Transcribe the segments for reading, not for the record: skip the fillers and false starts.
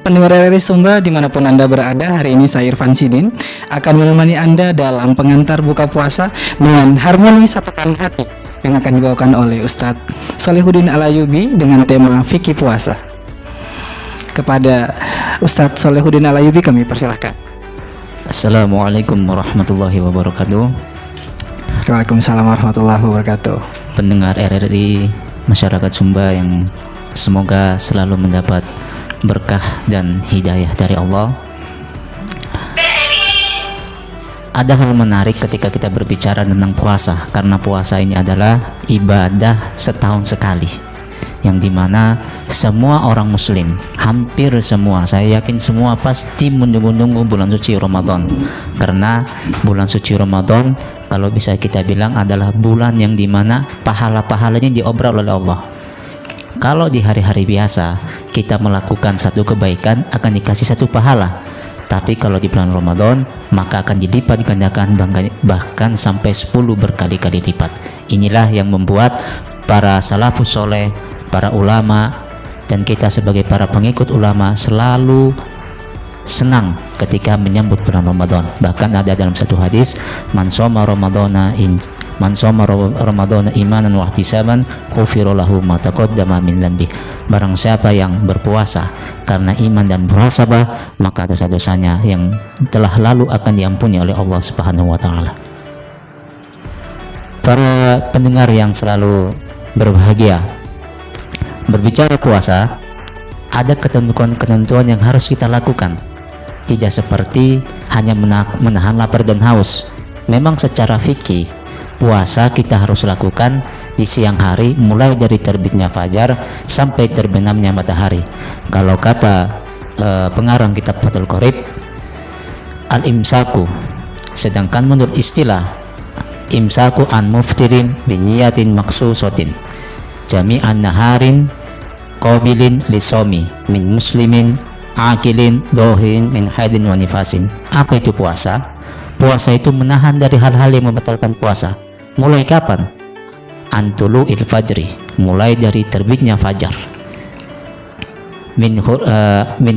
Pendengar RRI Sumba dimanapun Anda berada, hari ini saya Irfan Sidin akan menemani Anda dalam pengantar buka puasa dengan harmoni satukan hati yang akan dibawakan oleh Ustadz Sholihuddin Al-Ayyubi dengan tema Fikih Puasa. Kepada Ustadz Sholihuddin Al-Ayyubi kami persilahkan. Assalamualaikum warahmatullahi wabarakatuh. Waalaikumsalam warahmatullahi wabarakatuh. Pendengar RRI masyarakat Sumba yang semoga selalu mendapat berkah dan hidayah dari Allah. Ada hal menarik ketika kita berbicara tentang puasa, karena puasa ini adalah ibadah setahun sekali, yang dimana semua orang muslim, hampir semua, saya yakin semua pasti menunggu-nunggu bulan suci Ramadan, karena bulan suci Ramadan kalau bisa kita bilang adalah bulan yang dimana pahala-pahalanya diobrol oleh Allah. Kalau di hari-hari biasa kita melakukan satu kebaikan akan dikasih satu pahala, tapi kalau di bulan Ramadan maka akan dilipat gandakan bahkan sampai 10 berkali-kali lipat. Inilah yang membuat para salafus soleh, para ulama, dan kita sebagai para pengikut ulama selalu senang ketika menyambut bulan Ramadan. Bahkan ada dalam satu hadis, man shoma ramadhana imanan wa ihtisaban ghufira lahu ma taqaddama min dhanbi. Barang siapa yang berpuasa karena iman dan muhasabah, maka dosa-dosanya yang telah lalu akan diampuni oleh Allah Subhanahu wa taala. Para pendengar yang selalu berbahagia, berbicara puasa, ada ketentuan-ketentuan yang harus kita lakukan. Tidak seperti hanya menahan lapar dan haus. Memang secara fikih puasa kita harus lakukan di siang hari, mulai dari terbitnya fajar sampai terbenamnya matahari. Kalau kata pengarang kitab Fathul Qorib, al-imsaku, sedangkan menurut istilah imsaku an muftirin biniyatin maksusotin jami'an naharin qabilin lisomi min muslimin akilin dohin min haidin wa nifasin. Apa itu puasa? Puasa itu menahan dari hal-hal yang membatalkan puasa. Mulai kapan? Antulu il fajri, mulai dari terbitnya fajar. Min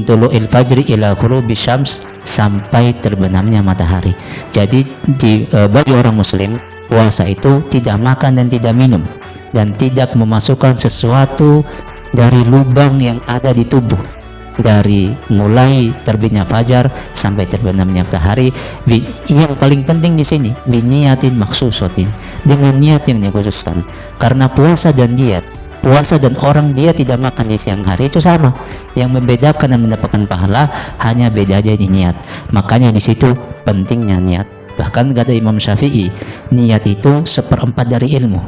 tulu il fajri ila ghurubi syams, sampai terbenamnya matahari. Jadi bagi orang muslim, puasa itu tidak makan dan tidak minum, dan tidak memasukkan sesuatu dari lubang yang ada di tubuh. Dari mulai terbitnya fajar sampai terbenamnya matahari, yang paling penting di sini biniyatin maksusotin, dengan niat yang dikhususkan. Karena puasa dan orang dia tidak makan di siang hari itu sama. Yang membedakan dan mendapatkan pahala hanya beda aja di niat. Makanya di situ pentingnya niat. Bahkan kata Imam Syafi'i, niat itu 1/4 dari ilmu.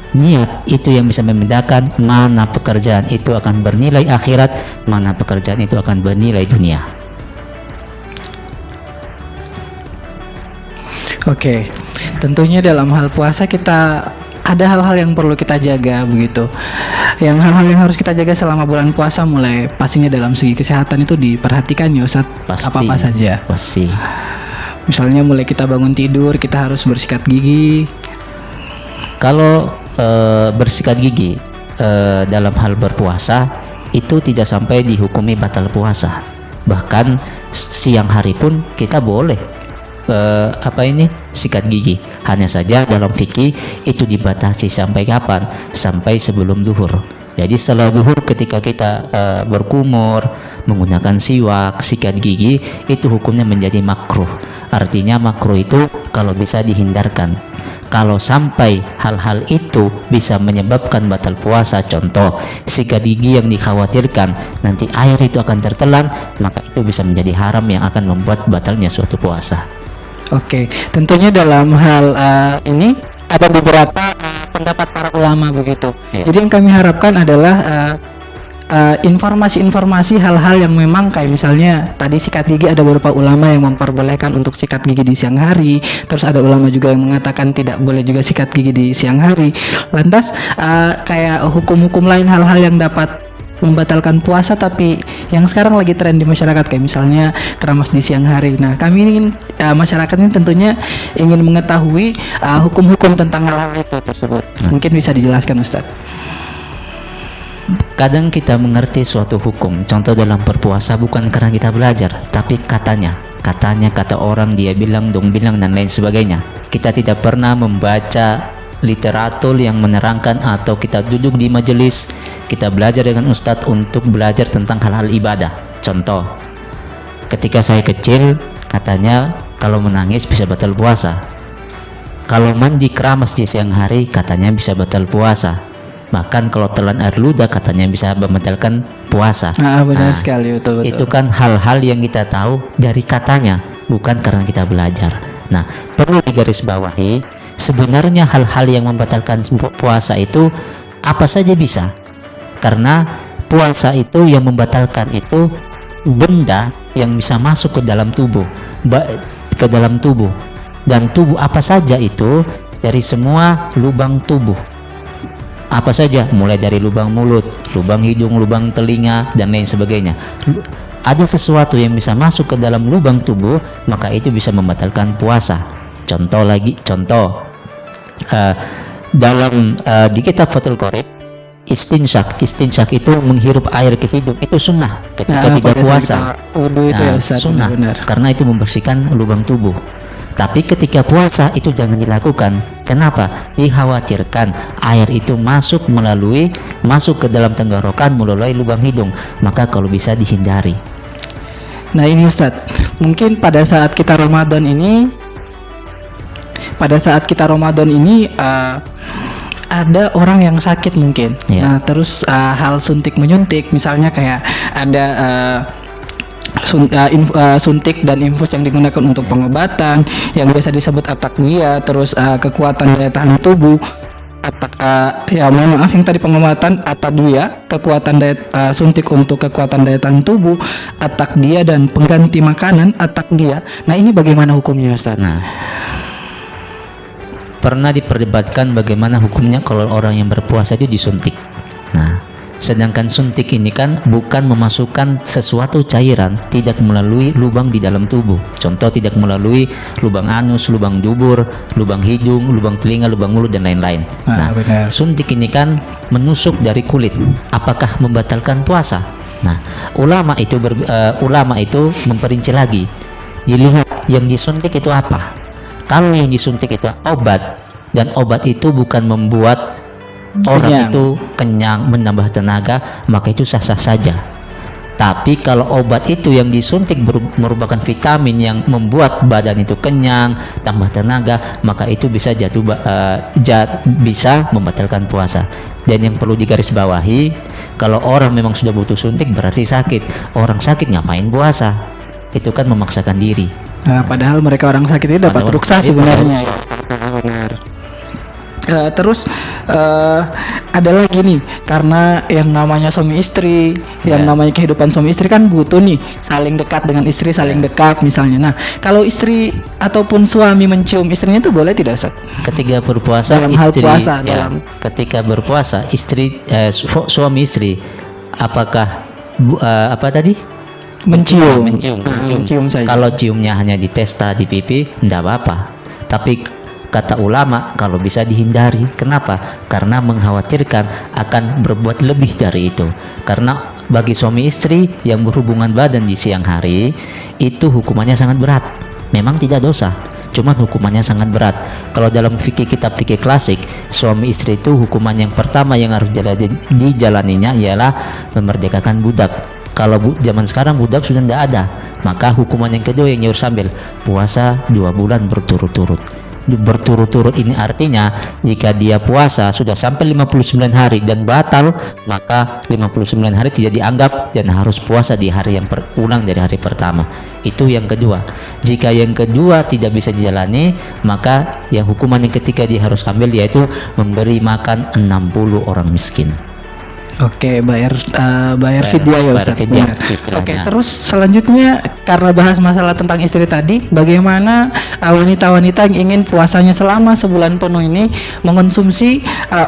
Niat itu yang bisa membedakan mana pekerjaan itu akan bernilai akhirat, mana pekerjaan itu akan bernilai dunia. Oke, tentunya dalam hal puasa kita ada hal-hal yang perlu kita jaga begitu. Yang hal-hal yang harus kita jaga selama bulan puasa, mulai pastinya dalam segi kesehatan itu diperhatikan ya Ustaz. Apa-apa saja? Pasti. Misalnya mulai kita bangun tidur kita harus bersikat gigi. Kalau bersikat gigi dalam hal berpuasa itu tidak sampai dihukumi batal puasa. Bahkan siang hari pun kita boleh sikat gigi. Hanya saja dalam fikih itu dibatasi sampai kapan? Sampai sebelum zuhur. Jadi setelah zuhur ketika kita berkumur, menggunakan siwak, sikat gigi, itu hukumnya menjadi makruh. Artinya makruh itu kalau bisa dihindarkan. Kalau sampai hal-hal itu bisa menyebabkan batal puasa, contoh sikat gigi yang dikhawatirkan nanti air itu akan tertelan, maka itu bisa menjadi haram yang akan membuat batalnya suatu puasa. Oke, tentunya dalam hal ini ada beberapa pendapat para ulama begitu. Ya. Jadi yang kami harapkan adalah informasi-informasi hal-hal yang memang kayak misalnya tadi sikat gigi, ada beberapa ulama yang memperbolehkan untuk sikat gigi di siang hari, terus ada ulama juga yang mengatakan tidak boleh juga sikat gigi di siang hari. Lantas kayak hukum-hukum lain, hal-hal yang dapat membatalkan puasa tapi yang sekarang lagi tren di masyarakat kayak misalnya keramas di siang hari. Nah, kami ingin masyarakat ini tentunya ingin mengetahui hukum-hukum tentang hal-hal itu tersebut. Mungkin bisa dijelaskan Ustaz. Kadang kita mengerti suatu hukum, contoh dalam berpuasa bukan karena kita belajar, tapi katanya kata orang, dia bilang, dong bilang, dan lain sebagainya. Kita tidak pernah membaca literatur yang menerangkan, atau kita duduk di majelis, kita belajar dengan ustadz untuk belajar tentang hal-hal ibadah. Contoh, ketika saya kecil, katanya kalau menangis bisa batal puasa, kalau mandi keramas di siang hari katanya bisa batal puasa, bahkan kalau telan air ludah katanya bisa membatalkan puasa. Benar sekali, betul. Itu kan hal-hal yang kita tahu dari katanya, bukan karena kita belajar. Nah, perlu digarisbawahi, sebenarnya hal-hal yang membatalkan puasa itu apa saja bisa, karena puasa itu yang membatalkan itu benda yang bisa masuk ke dalam tubuh, dan tubuh apa saja itu, dari semua lubang tubuh apa saja, mulai dari lubang mulut, lubang hidung, lubang telinga, dan lain sebagainya. Ada sesuatu yang bisa masuk ke dalam lubang tubuh, maka itu bisa membatalkan puasa. Contoh dalam di kitab Fathul Qorib, istinsyak itu menghirup air ke hidung, itu sunnah ketika tidak puasa. Sunnah, karena itu membersihkan lubang tubuh. Tapi ketika puasa itu jangan dilakukan. Kenapa? Dikhawatirkan air itu masuk ke dalam tenggorokan melalui lubang hidung, maka kalau bisa dihindari. Nah ini Ustadz, mungkin pada saat kita Ramadan ini ada orang yang sakit mungkin. Nah terus hal suntik menyuntik, misalnya kayak ada suntik dan infus yang digunakan untuk pengobatan yang biasa disebut at-taqwiyah, terus kekuatan daya tahan tubuh, yang tadi pengobatan at-tadwiyah, kekuatan daya suntik untuk kekuatan daya tahan tubuh, at-taqdiyah, dan pengganti makanan at-taqdiyah. Nah ini bagaimana hukumnya Ustaz? Nah, pernah diperdebatkan bagaimana hukumnya kalau orang yang berpuasa itu disuntik. Nah, sedangkan suntik ini kan bukan memasukkan sesuatu cairan, tidak melalui lubang di dalam tubuh. Contoh, tidak melalui lubang anus, lubang dubur, lubang hidung, lubang telinga, lubang mulut, dan lain-lain. Nah, suntik ini kan menusuk dari kulit. Apakah membatalkan puasa? Nah, ulama itu memperinci lagi. Dilihat yang disuntik itu apa. Kalau yang disuntik itu obat, dan obat itu bukan membuat orang itu kenyang, menambah tenaga, maka itu sah-sah saja. Tapi kalau obat itu yang disuntik merupakan vitamin yang membuat badan itu kenyang, tambah tenaga, maka itu bisa bisa membatalkan puasa. Dan yang perlu digarisbawahi, kalau orang memang sudah butuh suntik berarti sakit. Orang sakit ngapain puasa? Itu kan memaksakan diri. Nah, padahal mereka orang sakit itu dapat ruksa sebenarnya. Benar. Terus ada lagi nih, karena yang namanya suami istri, yang namanya kehidupan suami istri kan butuh nih saling dekat dengan istri, saling dekat misalnya. Nah, kalau istri ataupun suami mencium istrinya itu boleh tidak Ustaz? Ketika berpuasa, dalam hal puasa, ketika berpuasa suami istri, apakah mencium saja. Kalau ciumnya hanya di testa, di pipi, tidak apa-apa. Tapi kata ulama, kalau bisa dihindari. Kenapa? Karena mengkhawatirkan akan berbuat lebih dari itu. Karena bagi suami istri yang berhubungan badan di siang hari, itu hukumannya sangat berat. Memang tidak dosa, cuman hukumannya sangat berat. Kalau dalam kitab fikih klasik, suami istri itu hukuman yang pertama yang harus dijalaninya ialah memerdekakan budak. Kalau zaman sekarang budak sudah tidak ada, maka hukuman yang kedua yang harus ambil puasa 2 bulan berturut-turut. Berturut-turut ini artinya jika dia puasa sudah sampai 59 hari dan batal, maka 59 hari tidak dianggap dan harus puasa di hari yang ulang dari hari pertama. Itu yang kedua. Jika yang kedua tidak bisa dijalani, maka yang hukuman yang ketiga dia harus ambil yaitu memberi makan 60 orang miskin. Oke, bayar fidyah ya Ustaz. Oke, terus selanjutnya karena bahas masalah tentang istri tadi, bagaimana wanita-wanita yang ingin puasanya selama sebulan penuh ini mengonsumsi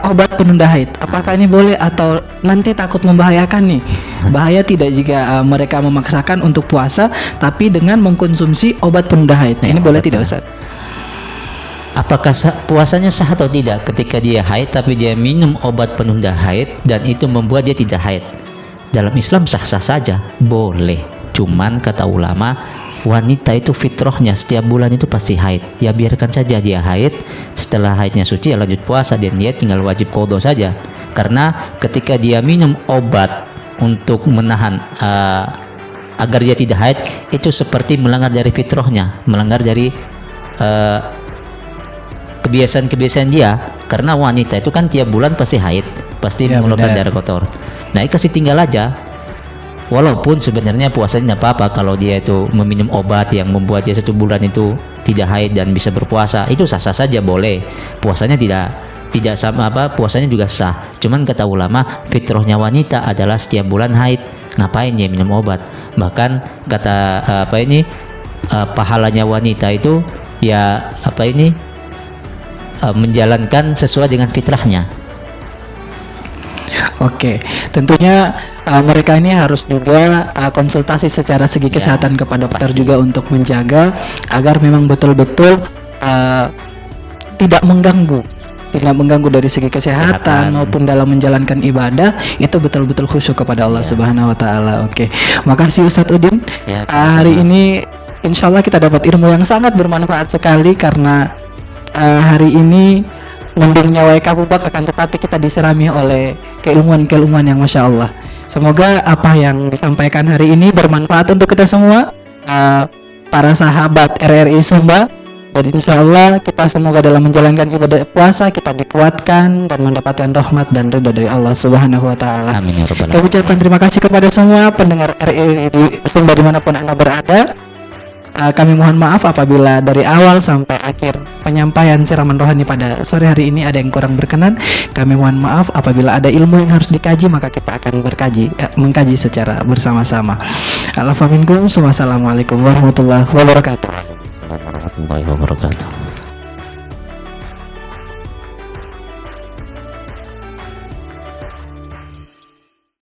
obat penunda haid? Apakah ini boleh atau nanti takut membahayakan nih? Bahaya tidak jika mereka memaksakan untuk puasa tapi dengan mengkonsumsi obat penunda haid? Ini boleh tidak Ustaz? apakah puasanya sah atau tidak ketika dia haid tapi dia minum obat penunda haid dan itu membuat dia tidak haid? Dalam Islam sah-sah saja, boleh. Cuman kata ulama, wanita itu fitrahnya setiap bulan itu pasti haid. Ya biarkan saja dia haid, setelah haidnya suci ya lanjut puasa, dan dia tinggal wajib qadha saja. Karena ketika dia minum obat untuk menahan agar dia tidak haid, itu seperti melanggar dari fitrahnya, melanggar dari kebiasaan-kebiasaan dia. Karena wanita itu kan tiap bulan pasti haid, pasti mengeluarkan darah kotor. Nah, kasih tinggal aja. Walaupun sebenarnya puasanya tidak apa-apa kalau dia itu meminum obat yang membuat dia 1 bulan itu tidak haid dan bisa berpuasa, itu sah-sah saja, boleh. Puasanya tidak sama puasanya juga sah. Cuman kata ulama, fitrahnya wanita adalah setiap bulan haid. Ngapain dia minum obat? Bahkan kata pahalanya wanita itu ya menjalankan sesuai dengan fitrahnya. Oke, tentunya mereka ini harus juga konsultasi secara segi kesehatan kepada dokter juga untuk menjaga agar memang betul-betul tidak mengganggu dari segi kesehatan maupun dalam menjalankan ibadah itu betul-betul khusyuk kepada Allah Subhanahu wa taala. Oke. Makasih Ustadz Udin. Hari ini insyaallah kita dapat ilmu yang sangat bermanfaat sekali karena hari ini mendungnya wae kabubak, akan tetapi kita diserami oleh keilmuan-keilmuan yang Masya Allah. Semoga apa yang disampaikan hari ini bermanfaat untuk kita semua, para sahabat RRI Sumba, dan insya Allah kita semoga dalam menjalankan ibadah puasa kita dikuatkan dan mendapatkan rahmat dan ridho dari Allah Subhanahu wa taala. Amin ya rabbal alamin. Kami ucapkan terima kasih kepada semua pendengar RRI Sumba dimanapun Anda berada. Kami mohon maaf apabila dari awal sampai akhir penyampaian siraman rohani pada sore hari ini ada yang kurang berkenan. Kami mohon maaf apabila ada ilmu yang harus dikaji, maka kita akan mengkaji secara bersama-sama. Assalamualaikum warahmatullahi wabarakatuh.